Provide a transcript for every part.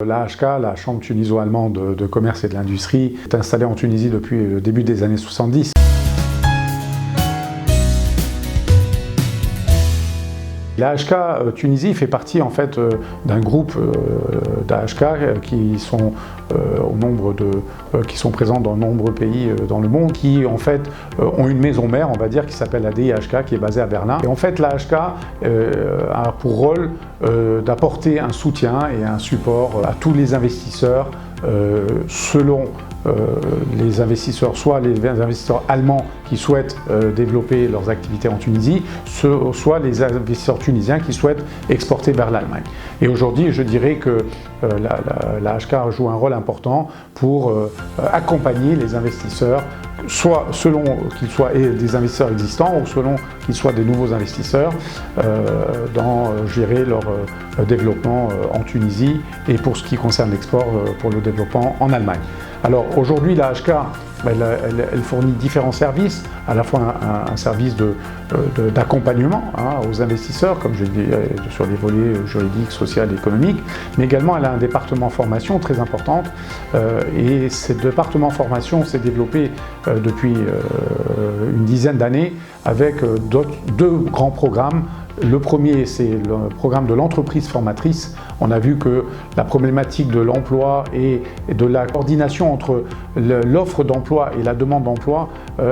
L'AHK, la Chambre tuniso-allemande de commerce et de l'industrie, est installée en Tunisie depuis le début des années 70. L'AHK Tunisie fait partie en fait d'un groupe d'AHK qui sont qui sont présents dans de nombreux pays dans le monde, qui en fait ont une maison mère, on va dire, qui s'appelle la DIHK, qui est basée à Berlin. Et en fait, l'AHK a pour rôle d'apporter un soutien et un support à tous les investisseurs selon les investisseurs, soit les investisseurs allemands qui souhaitent développer leurs activités en Tunisie, soit les investisseurs tunisiens qui souhaitent exporter vers l'Allemagne. Et aujourd'hui, je dirais que l'AHK joue un rôle important pour accompagner les investisseurs, soit selon qu'ils soient des investisseurs existants ou selon qu'ils soient des nouveaux investisseurs dans gérer leur développement en Tunisie et pour ce qui concerne l'export pour le développement en Allemagne. Alors aujourd'hui, l'AHK elle fournit différents services, à la fois un service d'accompagnement aux investisseurs, comme je dis, sur les volets juridiques, sociaux et économiques, mais également elle a un département formation très important et ce département formation s'est développé depuis une dizaine d'années avec deux grands programmes. Le premier, c'est le programme de l'entreprise formatrice. On a vu que la problématique de l'emploi et de la coordination entre l'offre d'emploi et la demande d'emploi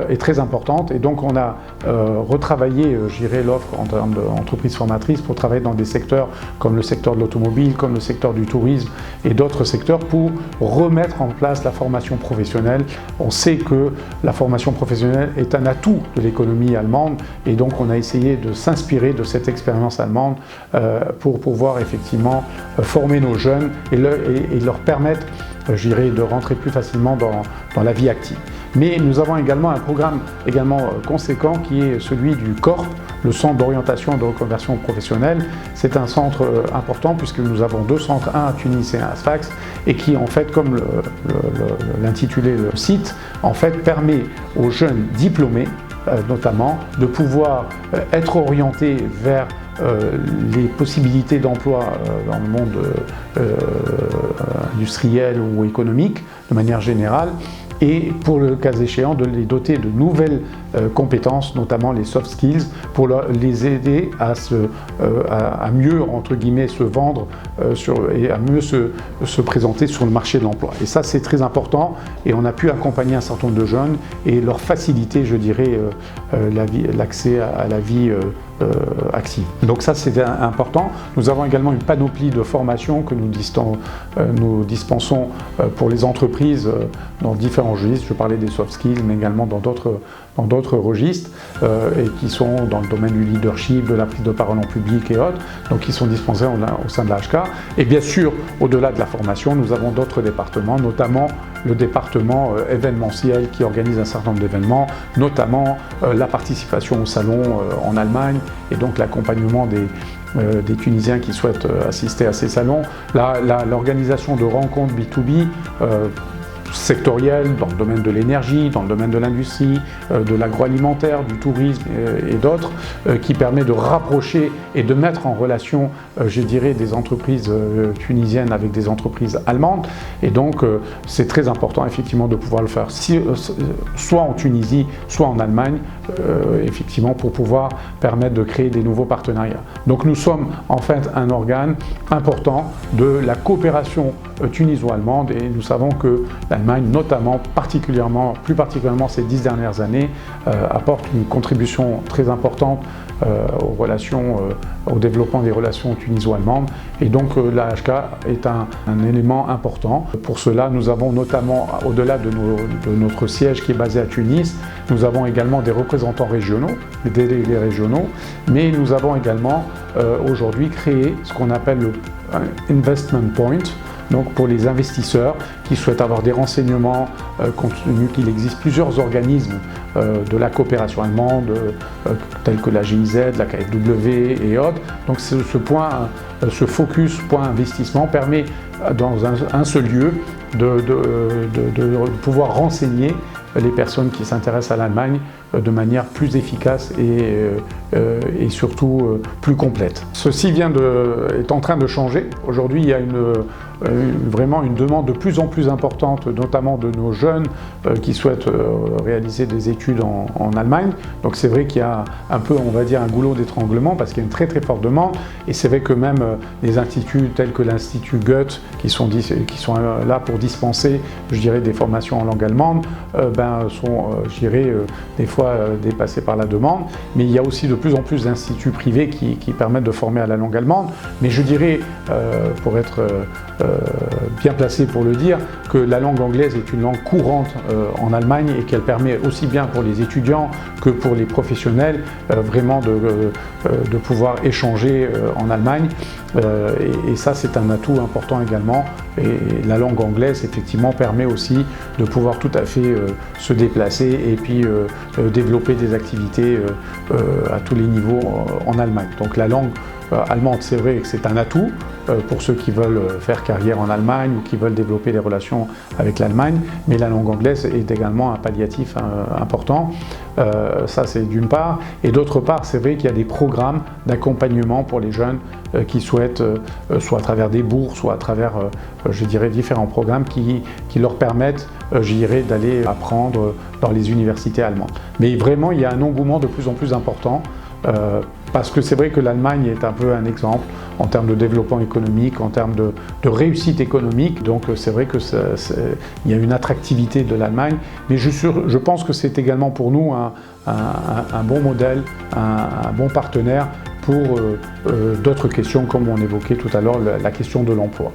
est très importante. Et donc, on a retravaillé, je dirais, l'offre en termes d'entreprise formatrice pour travailler dans des secteurs comme le secteur de l'automobile, comme le secteur du tourisme et d'autres secteurs pour remettre en place la formation professionnelle. On sait que la formation professionnelle est un atout de l'économie allemande et donc on a essayé de s'inspirer de cette expérience allemande pour pouvoir effectivement former nos jeunes et leur permettre, je dirais, de rentrer plus facilement dans la vie active. Mais nous avons également un programme conséquent qui est celui du CORP, le Centre d'orientation et de reconversion professionnelle. C'est un centre important puisque nous avons deux centres, un à Tunis et un à Sfax, et qui en fait, comme l'intitulé le site, en fait permet aux jeunes diplômés notamment de pouvoir être orientés vers les possibilités d'emploi dans le monde industriel ou économique de manière générale, et pour le cas échéant de les doter de nouvelles compétences, notamment les soft skills, pour les aider à mieux, entre guillemets, se vendre et à mieux se présenter sur le marché de l'emploi. Et ça, c'est très important et on a pu accompagner un certain nombre de jeunes et leur faciliter, je dirais, l'accès à la vie active. Donc ça, c'est important. Nous avons également une panoplie de formations que nous dispensons pour les entreprises dans différents registres. Je parlais des soft skills, mais également dans d'autres registres et qui sont dans le domaine du leadership, de la prise de parole en public et autres, donc qui sont dispensés au sein de l'AHK. Et bien sûr, au-delà de la formation, nous avons d'autres départements, notamment le département événementiel qui organise un certain nombre d'événements, notamment la participation au salon en Allemagne et donc l'accompagnement des Tunisiens qui souhaitent assister à ces salons, l'organisation de rencontres B2B sectorielles dans le domaine de l'énergie, dans le domaine de l'industrie, de l'agroalimentaire, du tourisme et d'autres, qui permet de rapprocher et de mettre en relation, je dirais, des entreprises tunisiennes avec des entreprises allemandes. Et donc, c'est très important effectivement de pouvoir le faire soit en Tunisie, soit en Allemagne, effectivement, pour pouvoir permettre de créer des nouveaux partenariats. Donc, nous sommes en fait un organe important de la coopération tuniso-allemande et nous savons que l'Allemagne, notamment, plus particulièrement ces 10 dernières années, apporte une contribution très importante au développement des relations tuniso-allemandes. Et donc l'AHK est un élément important. Pour cela, nous avons notamment, au-delà de notre siège qui est basé à Tunis, nous avons également des représentants régionaux, des délégués régionaux, mais nous avons également aujourd'hui créé ce qu'on appelle le Investment Point, donc pour les investisseurs qui souhaitent avoir des renseignements, compte tenu qu'il existe plusieurs organismes de la coopération allemande, tels que la GIZ, la KfW et autres. Donc ce focus point investissement permet dans un seul lieu de pouvoir renseigner les personnes qui s'intéressent à l'Allemagne de manière plus efficace et surtout plus complète. Ceci est en train de changer. Aujourd'hui, il y a vraiment une demande de plus en plus importante, notamment de nos jeunes qui souhaitent réaliser des études en Allemagne. Donc c'est vrai qu'il y a un peu, on va dire, un goulot d'étranglement parce qu'il y a une très très forte demande. Et c'est vrai que même les instituts tels que l'Institut Goethe, qui sont là pour dispenser, je dirais, des formations en langue allemande, sont, je dirais, des fois dépassés par la demande. Mais il y a aussi de plus en plus d'instituts privés qui permettent de former à la langue allemande. Mais je dirais, pour être bien placé pour le dire, que la langue anglaise est une langue courante en Allemagne et qu'elle permet aussi bien pour les étudiants que pour les professionnels vraiment de pouvoir échanger en Allemagne. Et ça, c'est un atout important également. Et la langue anglaise, effectivement, permet aussi de pouvoir tout à fait se déplacer et puis développer des activités à tous les niveaux en Allemagne. Donc la langue allemande, c'est vrai que c'est un atout pour ceux qui veulent faire carrière en Allemagne ou qui veulent développer des relations avec l'Allemagne, mais la langue anglaise est également un palliatif important. Ça, c'est d'une part. Et d'autre part, c'est vrai qu'il y a des programmes d'accompagnement pour les jeunes qui souhaitent, soit à travers des bourses, soit à travers, je dirais, différents programmes qui leur permettent, je dirais, d'aller apprendre dans les universités allemandes. Mais vraiment, il y a un engouement de plus en plus important. Parce que c'est vrai que l'Allemagne est un peu un exemple en termes de développement économique, en termes de réussite économique. Donc c'est vrai qu'il y a une attractivité de l'Allemagne, mais je pense que c'est également pour nous un bon modèle, un bon partenaire pour d'autres questions, comme on évoquait tout à l'heure, la question de l'emploi.